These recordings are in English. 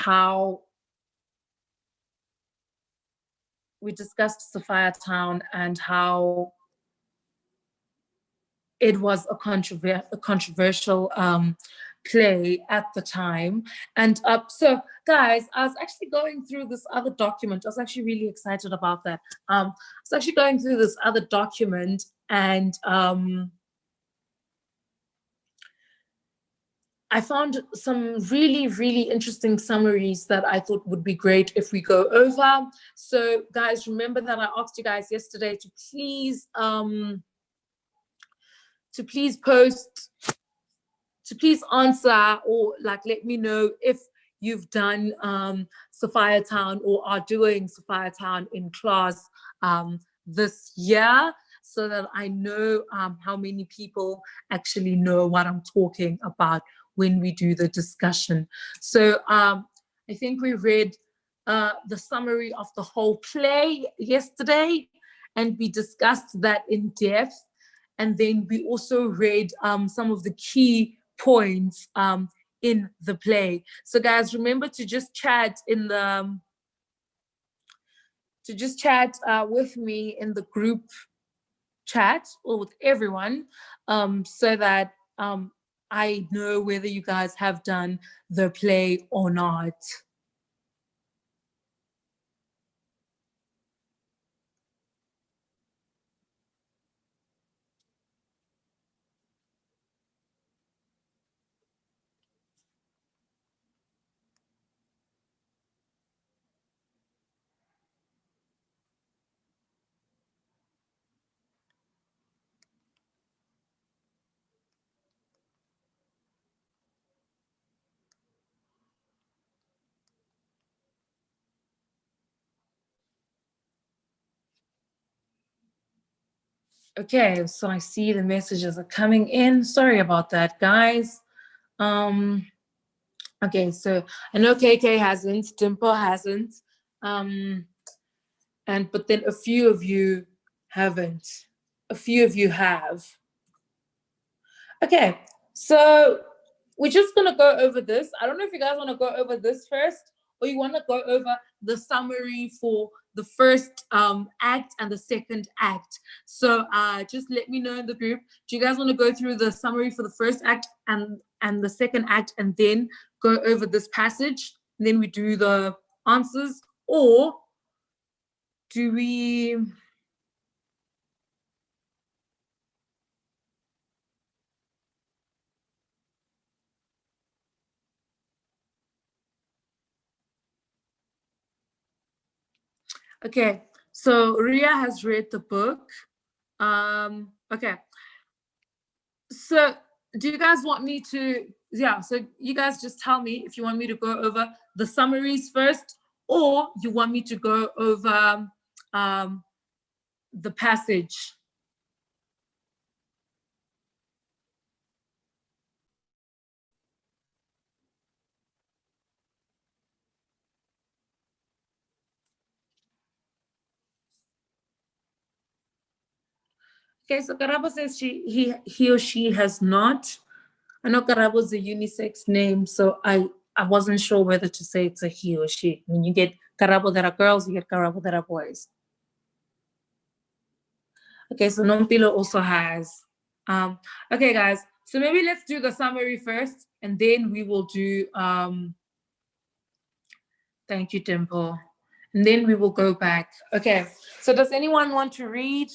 how we discussed Sophiatown and how it was a controversial play at the time. And so, guys, I was actually going through this other document. I was actually really excited about that. I was actually going through this other document, and I found some really, really interesting summaries that I thought would be great if we go over. So, guys, remember that I asked you guys yesterday to please post, to please answer, or like let me know if you've done Sophiatown or are doing Sophiatown in class this year, so that I know how many people actually know what I'm talking about when we do the discussion. So I think we read the summary of the whole play yesterday, and we discussed that in depth. And then we also read some of the key points in the play. So guys, remember to just chat in the, with me in the group chat, or with everyone, so that I know whether you guys have done the play or not. Okay, so I see the messages are coming in. Sorry about that, guys. Okay, so I know KK hasn't, Dimple hasn't, but then a few of you haven't. A few of you have. Okay, so we're just gonna go over this. I don't know if you guys want to go over this first, or you want to go over the summary for the first act and the second act. So just let me know in the group. Do you guys want to go through the summary for the first act and the second act, and then go over this passage, and then we do the answers? Or do we... Okay, so Ria has read the book. Okay. So do you guys want me to, so you guys just tell me if you want me to go over the summaries first, or you want me to go over the passage. Okay, so Karabo says he or she has not. I know Karabo is a unisex name, so I wasn't sure whether to say it's a he or she. When you get Karabo that are girls, you get Karabo that are boys. Okay, so Nompilo also has. Okay, guys, so maybe let's do the summary first, and then we will do, thank you, Dimple. And then we will go back. Okay, so does anyone want to read?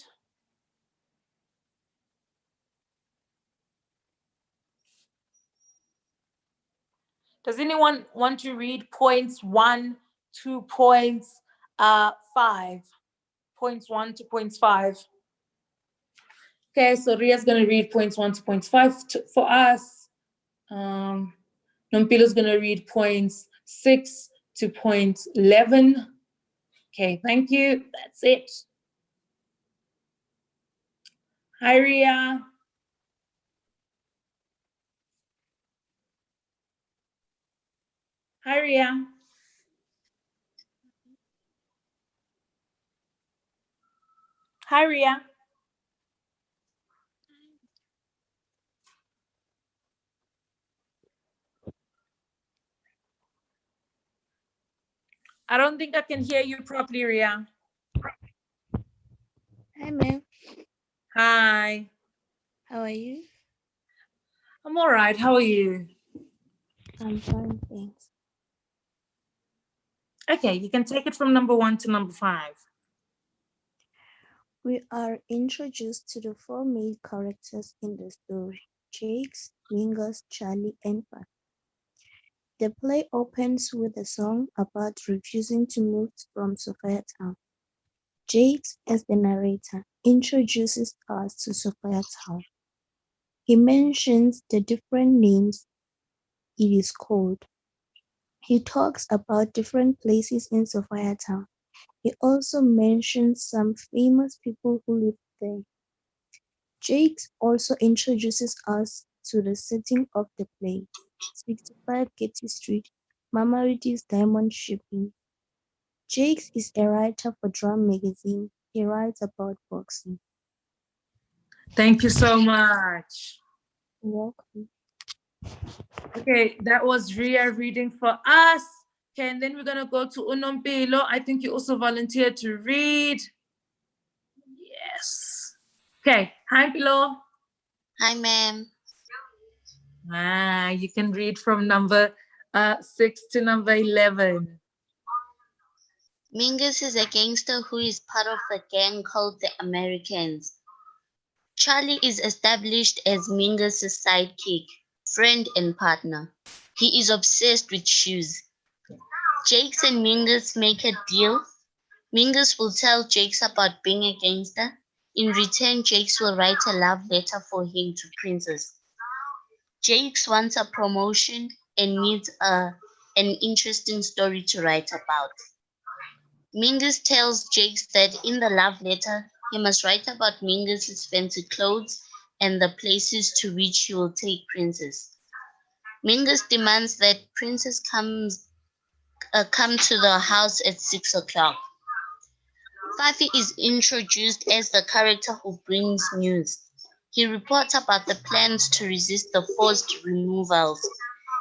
Does anyone want to read points 1 to points 5? Points 1 to points 5. Okay, so Ria's going to read points 1 to points 5 for us. Nompilo's going to read points 6 to point 11. Okay, thank you. That's it. Hi, Ria. Hi, Ria. Hi, Ria. I don't think I can hear you properly, Ria. Hi, ma'am. Hi. How are you? I'm all right. How are you? I'm fine, thanks. Okay, you can take it from number 1 to number 5. We are introduced to the four main characters in the story: Jakes, Mingus, Charlie, and Fun. The play opens with a song about refusing to move from Sophiatown. Jakes, as the narrator, introduces us to Sophiatown. He mentions the different names it is called. He talks about different places in Sophiatown. He also mentions some famous people who live there. Jakes also introduces us to the setting of the play: 65 Getty Street, Mama Ritty's Diamond Shipping. Jakes is a writer for Drum Magazine. He writes about boxing. Thank you so much. Welcome. Okay, that was Ria reading for us. Okay, and then we're going to go to Unompilo. I think you also volunteered to read. Yes. Okay, hi, Pilo. Hi, ma'am. You can read from number 6 to number 11. Mingus is a gangster who is part of a gang called the Americans. Charlie is established as Mingus' sidekick, friend, and partner. He is obsessed with shoes. Jakes and Mingus make a deal. Mingus will tell Jakes about being a gangster. In return, Jakes will write a love letter for him to Princess. Jakes wants a promotion and needs an interesting story to write about. Mingus tells Jakes that in the love letter, he must write about Mingus's fancy clothes and the places to which he will take Princess. Mingus demands that Princess come to the house at 6 o'clock. Fafi is introduced as the character who brings news. He reports about the plans to resist the forced removals.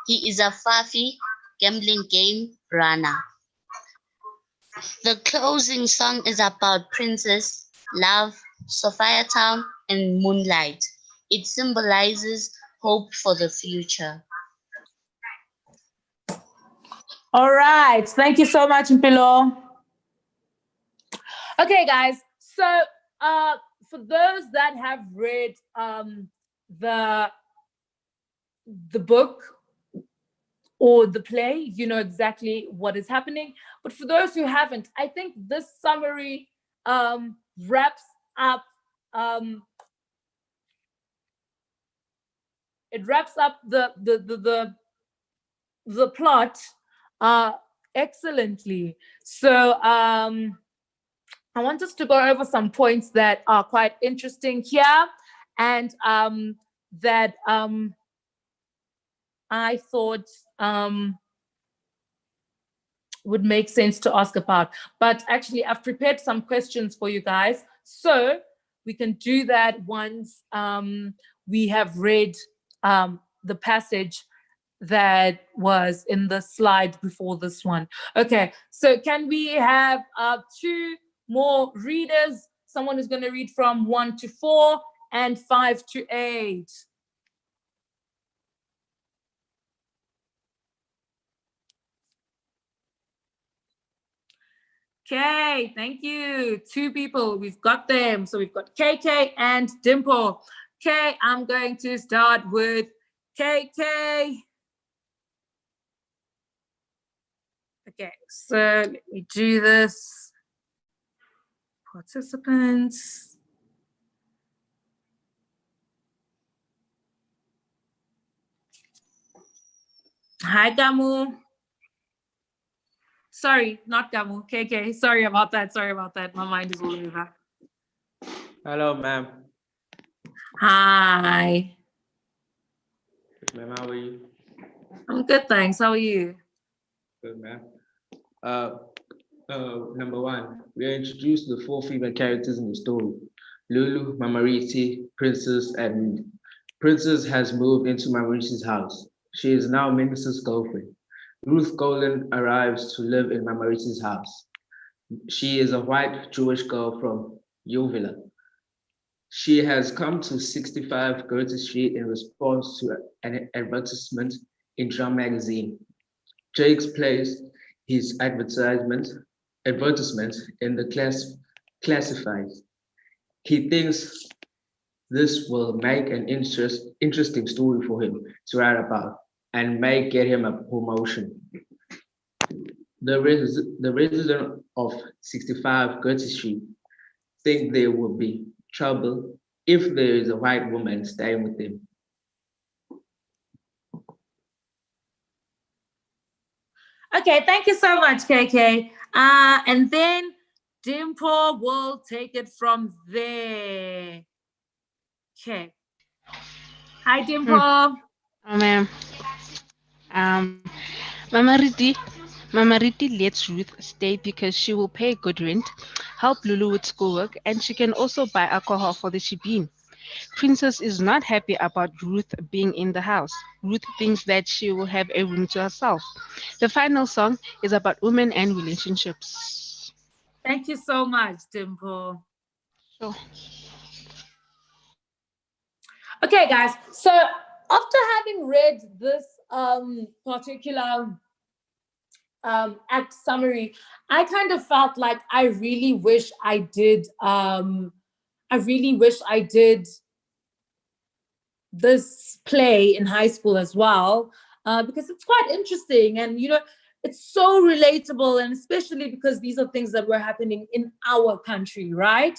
He is a Fafi gambling game runner. The closing song is about Princess, love, Sophiatown, and moonlight. It symbolizes hope for the future. All right. Thank you so much, Mpilo. Okay, guys. So for those that have read the book or the play, you know exactly what is happening. But for those who haven't, I think this summary wraps up the plot excellently. So I want us to go over some points that are quite interesting here, and that I thought would make sense to ask about. But actually, I've prepared some questions for you guys, so we can do that once we have read the passage that was in the slide before this one. Okay, so can we have 2 more readers? Someone who's going to read from 1 to 4 and 5 to 8. Okay, thank you. 2 people, we've got them. So we've got KK and Dimple. Okay, I'm going to start with KK. Okay, so let me do this. Participants. Hi, Gamu. Sorry, not Gamu. KK. Sorry about that. My mind is all over. Hello, ma'am. Hi. Ma'am, how are you? I'm good, thanks. How are you? Good, ma'am. Number 1, we are introduced to the 4 female characters in the story: Lulu, Mamariti, Princess, and Princess has moved into Mamariti's house. She is now Mingus's girlfriend. Ruth Golan arrives to live in Mamariti's house. She is a white Jewish girl from Yeovil. She has come to 65 Goethe Street in response to an advertisement in Drum magazine. Jakes placed his advertisement in the classifieds. He thinks this will make an interesting story for him to write about and may get him a promotion. The resident of 65 Goethe Street think there will be trouble if there is a white woman staying with them. Okay, thank you so much, KK. And then Dimple will take it from there. Okay. Hi, Dimple. Oh, ma'am. Mama Riti lets Ruth stay because she will pay good rent, help Lulu with schoolwork, and she can also buy alcohol for the shebeen. Princess is not happy about Ruth being in the house. Ruth thinks that she will have a room to herself. The final song is about women and relationships. Thank you so much, Dimple. Sure. Okay, guys. So after having read this particular act summary, I kind of felt like I really wish I did this play in high school as well, because it's quite interesting, and it's so relatable, and especially because these are things that were happening in our country, right?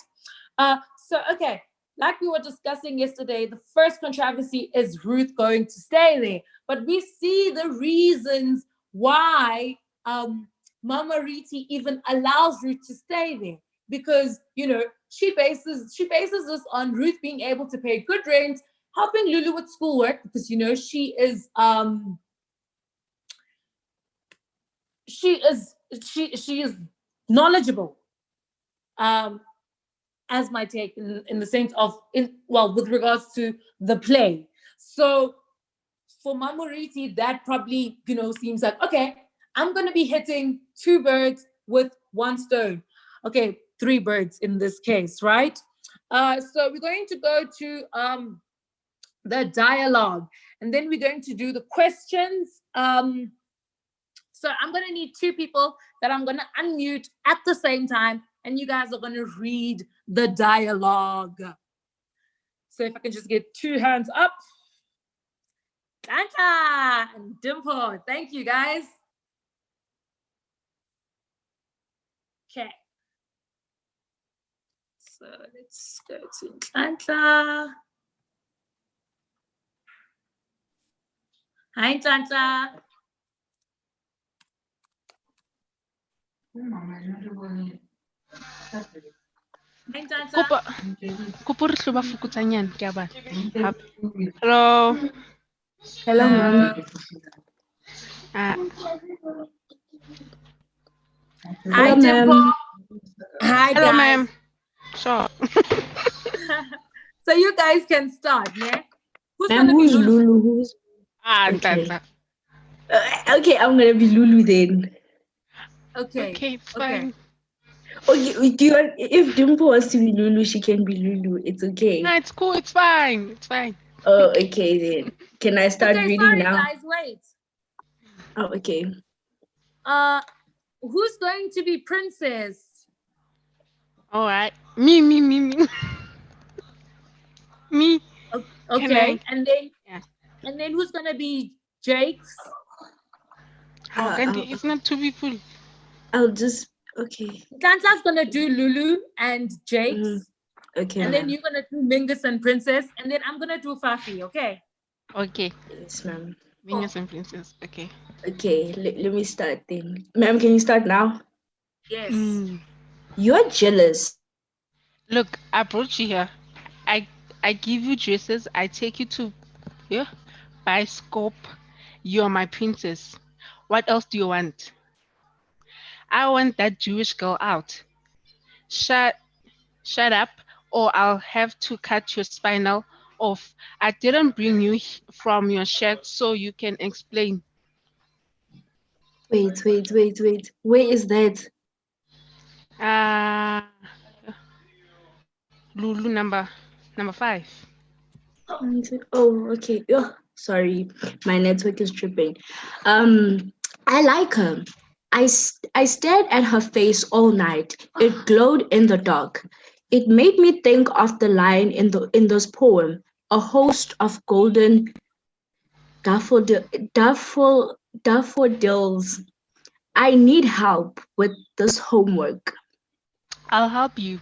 So okay, like we were discussing yesterday, the first controversy is Ruth going to stay there, but we see the reasons why Mama Riti even allows Ruth to stay there, because she bases this on Ruth being able to pay good rent, helping Lulu with schoolwork, because she is knowledgeable, as my take in the sense of with regards to the play. So for Mama Riti, that probably seems like, okay, I'm going to be hitting two birds with one stone. Okay, three birds in this case, right? So we're going to go to the dialogue, and then we're going to do the questions. So I'm going to need two people that I'm going to unmute at the same time, and you guys are going to read the dialogue. So if I can just get two hands up. Santa and Dimple, thank you, guys. Okay. So let's go to Santa. Hi, Santa. Kopo re hloba fokotsanyana ke a ba. Hello. Hello, ma'am. Hi, Dimple. Hi, Hello, guys. ma'am. Sure. So you guys can start, yeah? Who's Ma'am, gonna be who's Lulu? Lulu? Who's Okay. okay, I'm gonna be Lulu then. Okay, fine. Okay, do you want, if Dimple wants to be Lulu, she can be Lulu. It's okay. No, it's cool. It's fine. It's fine. Oh, okay then. Can I start reading sorry, now? Guys, wait. Oh, okay. Who's going to be Princess? All right. Me. Me. Okay, and then who's gonna be Jake's? It's not two people. I'll just okay. Santa's gonna do Lulu and Jake's. Okay. And then you're gonna do Mingus and Princess, and then I'm gonna do Fafi, okay? Okay. Yes, ma'am. Mingus and Princess. Okay. Okay, let me start then. Ma'am, can you start now? Yes. You're jealous. Look, I brought you here. I give you dresses. I take you to buy scope. You're my princess. What else do you want? I want that Jewish girl out. Shut up, or I'll have to cut your spinal off. I didn't bring you from your shack so you can explain. Wait. Where is that? Uh, Lulu number 5. Oh, okay. Oh, sorry, my network is tripping. Um, I like her. I stared at her face all night. It glowed in the dark. It made me think of the line in this poem, a host of golden daffodil, daffodils. I need help with this homework. I'll help you.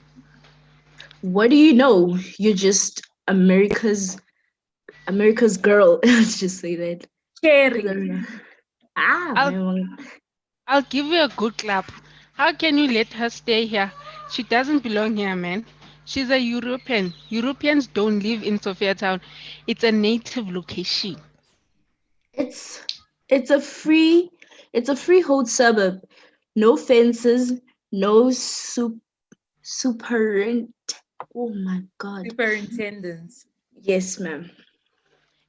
What do you know? You're just America's girl. Let's just say that. 'Cause Cherry. my I'll mom. I'll give you a good clap. How can you let her stay here? She doesn't belong here, man. She's a European. Europeans don't live in Sophiatown. It's a native location. It's it's a free it's a freehold suburb. No fences, no super. Oh my god. Superintendents. Yes, ma'am.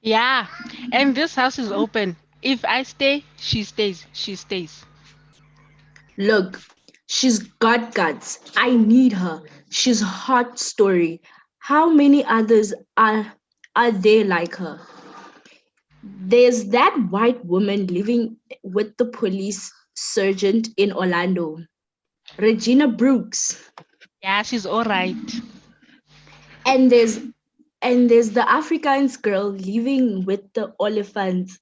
Yeah, and this house is open. If I stay, she stays. She stays. Look, she's got guts. I need her. She's a hot story. How many others are there like her? There's that white woman living with the police sergeant in Orlando, Regina Brooks. Yeah, she's all right. And there's the Afrikaans girl living with the elephants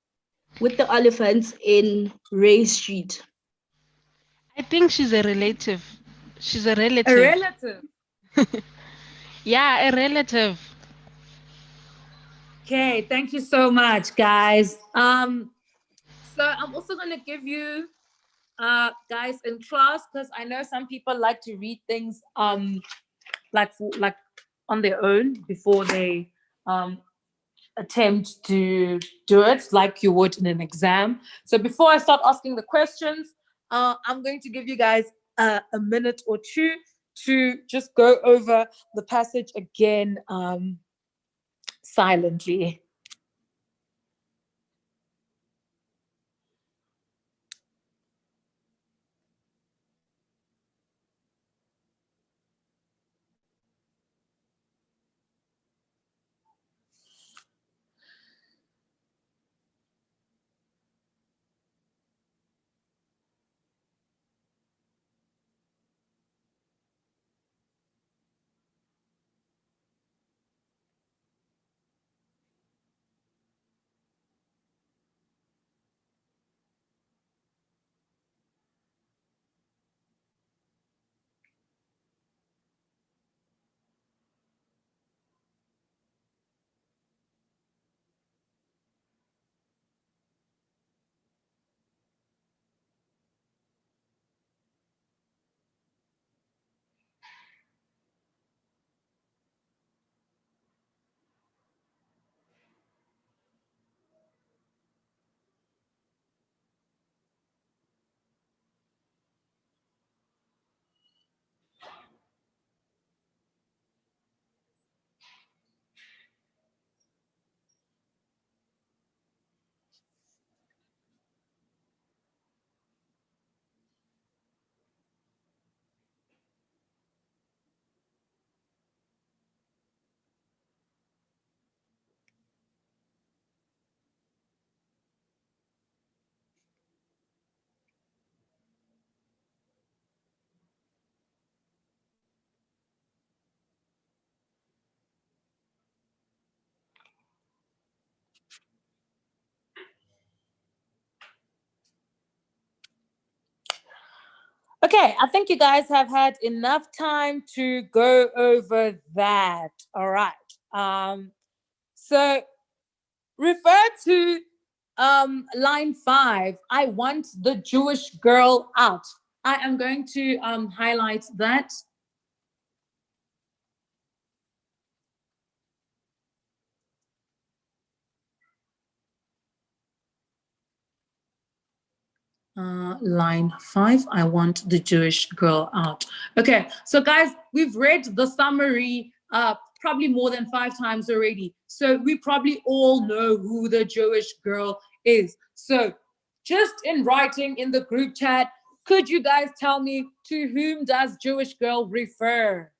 in Ray Street. I think she's a relative. She's a A relative. relative. Yeah, a relative. Okay, thank you so much, guys. So I'm also gonna give you guys in class, because I know some people like to read things like on their own before they attempt to do it like you would in an exam. So before I start asking the questions, I'm going to give you guys a minute or two to just go over the passage again silently. Okay, I think you guys have had enough time to go over that. All right. So refer to line 5. I want the Jewish girl out. I am going to highlight that. Line 5, I want the Jewish girl out. Okay, so guys, we've read the summary probably more than 5 times already. So we probably all know who the Jewish girl is. So just in writing in the group chat, could you guys tell me to whom does Jewish girl refer?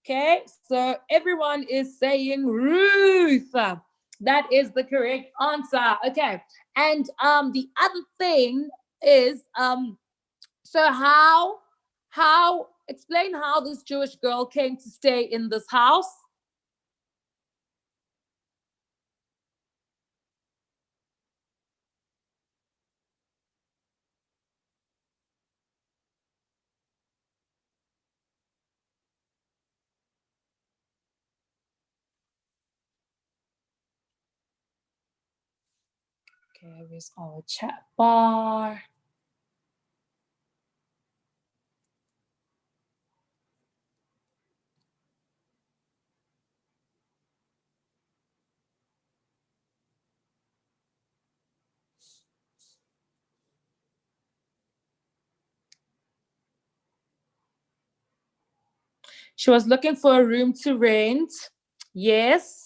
Okay, so everyone is saying Ruth. That is the correct answer. Okay, and the other thing is so how explain how this Jewish girl came to stay in this house. Okay, where's our chat bar? She was looking for a room to rent. Yes.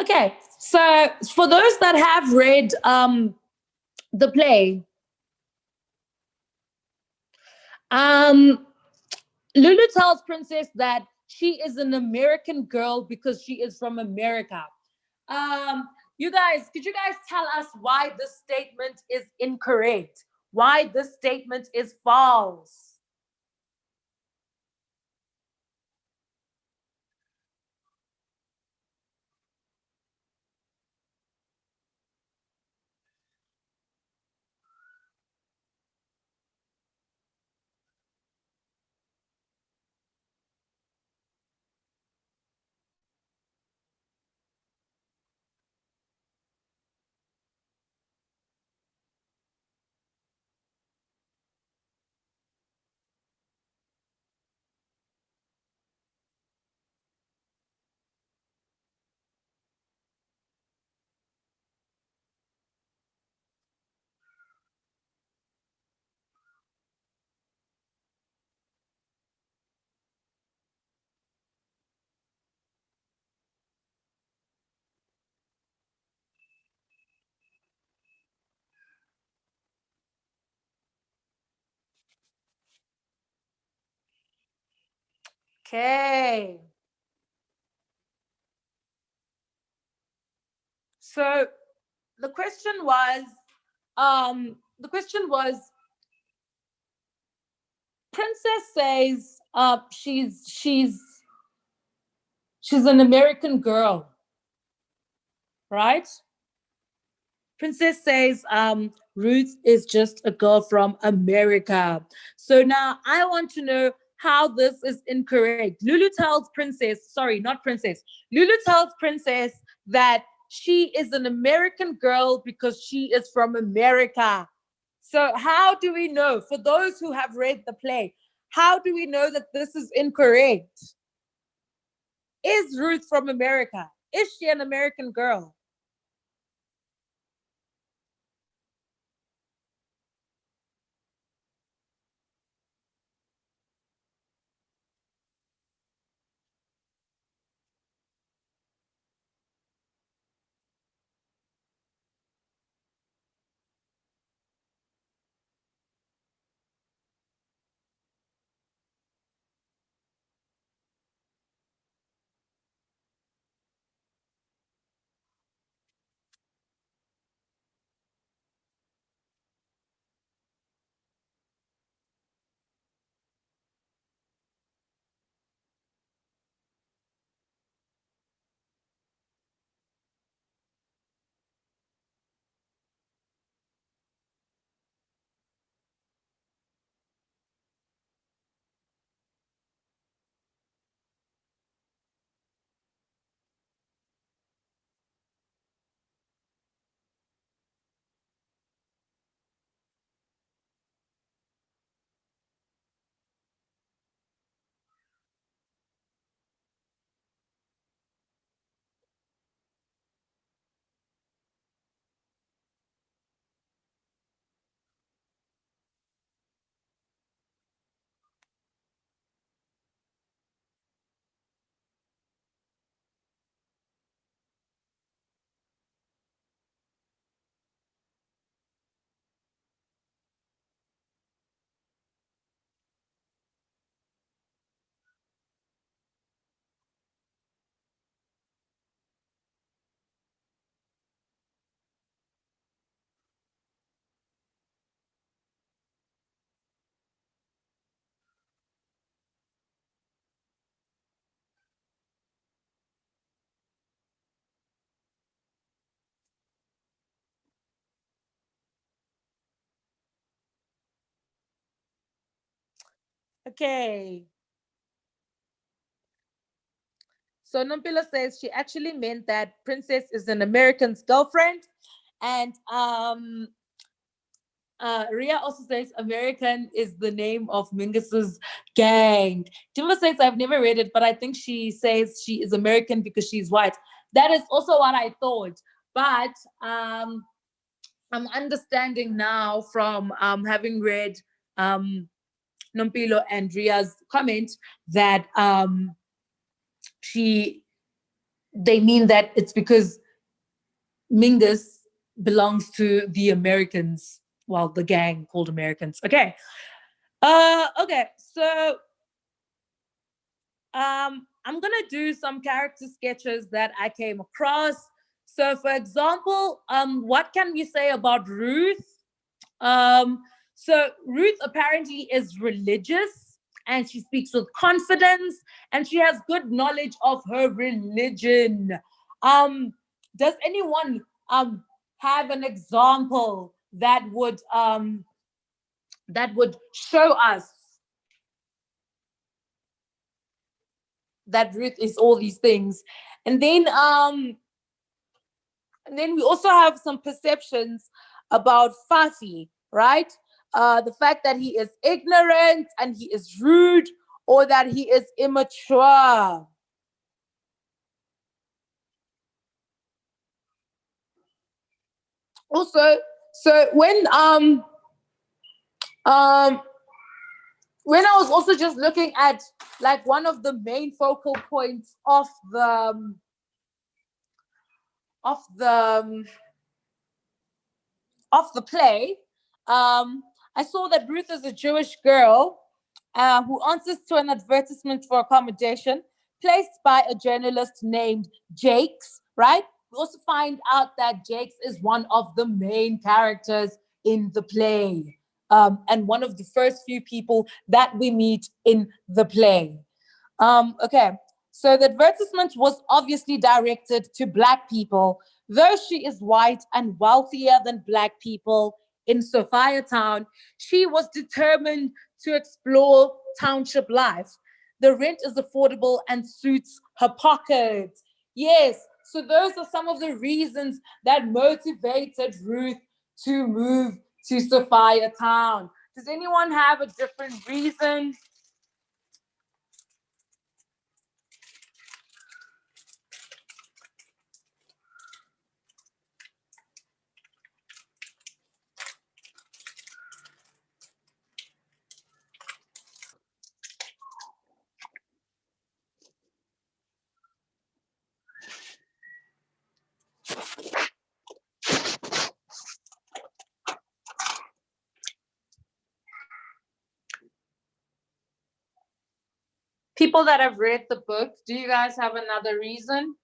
Okay, so for those that have read the play, um, Lulu tells Princess that she is an American girl because she is from America. You guys, could you guys tell us why this statement is incorrect? Why this statement is false? Okay. So the question was Princess says she's an American girl, right? Princess says Ruth is just a girl from America. So now I want to know how this is incorrect. Lulu tells Princess, sorry, not Princess. Lulu tells Princess that she is an American girl because she is from America. So how do we know, for those who have read the play, how do we know that this is incorrect? Is Ruth from America? Is she an American girl? Okay. So Nampila says she actually meant that Princess is an American's girlfriend. And Ria also says American is the name of Mingus's gang. Timba says I've never read it, but I think she says she is American because she's white. That is also what I thought. But I'm understanding now from having read Nompilo and Ria's comment that they mean that it's because Mingus belongs to the Americans, well, the gang called Americans. Okay. Okay, so I'm gonna do some character sketches that I came across. So for example, what can we say about Ruth? So Ruth apparently is religious and she speaks with confidence and she has good knowledge of her religion. Does anyone have an example that would show us that Ruth is all these things? And then we also have some perceptions about Fafi, right? The fact that he is ignorant and he is rude or that he is immature. Also, so um when I was also just looking at like one of the main focal points of the of the play, I saw that Ruth is a Jewish girl who answers to an advertisement for accommodation placed by a journalist named Jakes, right? We also find out that Jakes is one of the main characters in the play, and one of the first few people that we meet in the play. Okay, so the advertisement was obviously directed to Black people, though she is white and wealthier than Black people in Sophiatown. She was determined to explore township life. The rent is affordable and suits her pocket. Yes, so those are some of the reasons that motivated Ruth to move to Sophiatown. Does anyone have a different reason? People that have read the book, do you guys have another reason?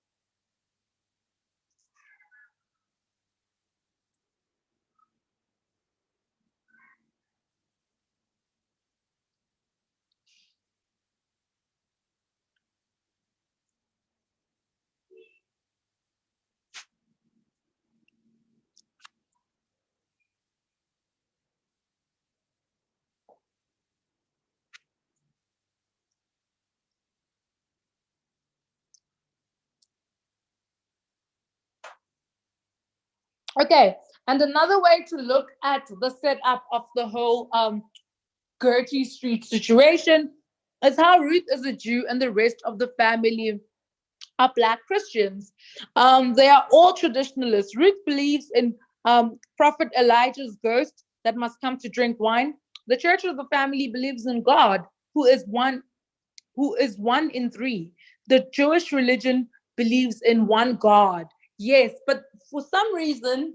Okay, and another way to look at the setup of the whole Gertie Street situation is how Ruth is a Jew and the rest of the family are Black Christians. They are all traditionalists. Ruth believes in Prophet Elijah's ghost that must come to drink wine. The church of the family believes in God, who is one in three. The Jewish religion believes in one God. Yes, but for some reason,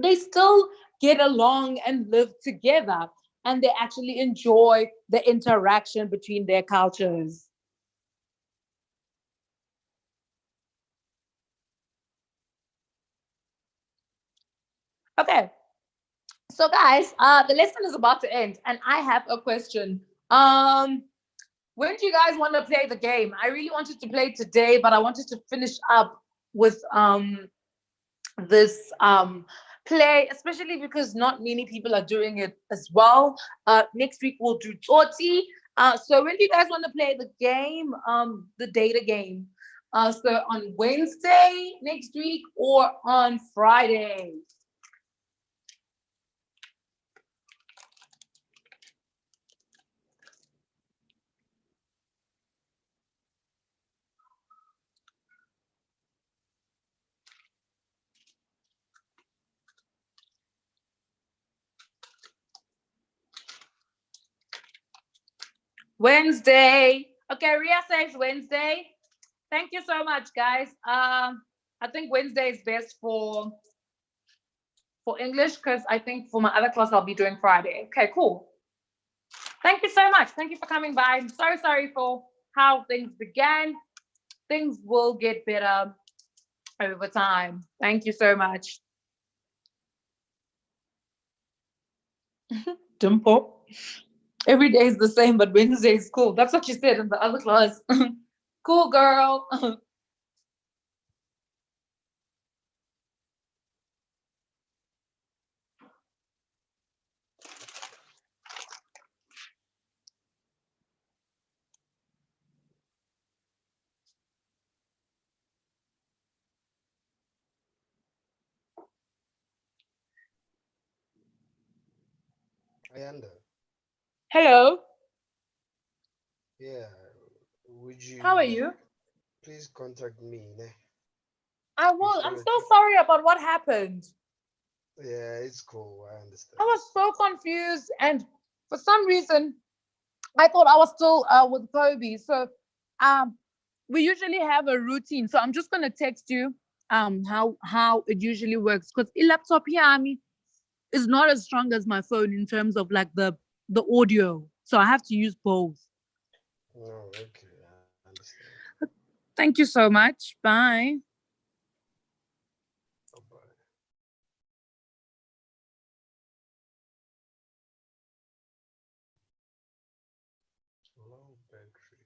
they still get along and live together and they actually enjoy the interaction between their cultures. Okay, so guys, the lesson is about to end and I have a question. When do you guys want to play the game? I really wanted to play today, but I wanted to finish up with this play, especially because not many people are doing it as well. Next week we'll do Toti, So when do you guys want to play the game, the data game? So on Wednesday next week or on Friday? Wednesday. Okay, Ria says Wednesday. Thank you so much, guys. I think Wednesday is best for English because I think for my other class I'll be doing Friday. Okay, cool. Thank you so much. Thank you for coming by. I'm so sorry for how things began. Things will get better over time. Thank you so much. Dimple. Every day is the same, but Wednesday is cool. That's what you said in the other class. Cool, girl. Ayanda, Hello. yeah, would How are you you? please contact me? Ne? I If will. I'm you're, so sorry about what happened. yeah, it's cool. I I understand. was so confused, and for some reason, I thought I was still with Kobe. So, um, we usually have a routine. So I'm just gonna text you how it usually works because a laptop here, I mean, is not as strong as my phone in terms of like the audio. So I have to use both. No, okay, I understand. Thank you so much. Bye. Bye-bye. Low battery.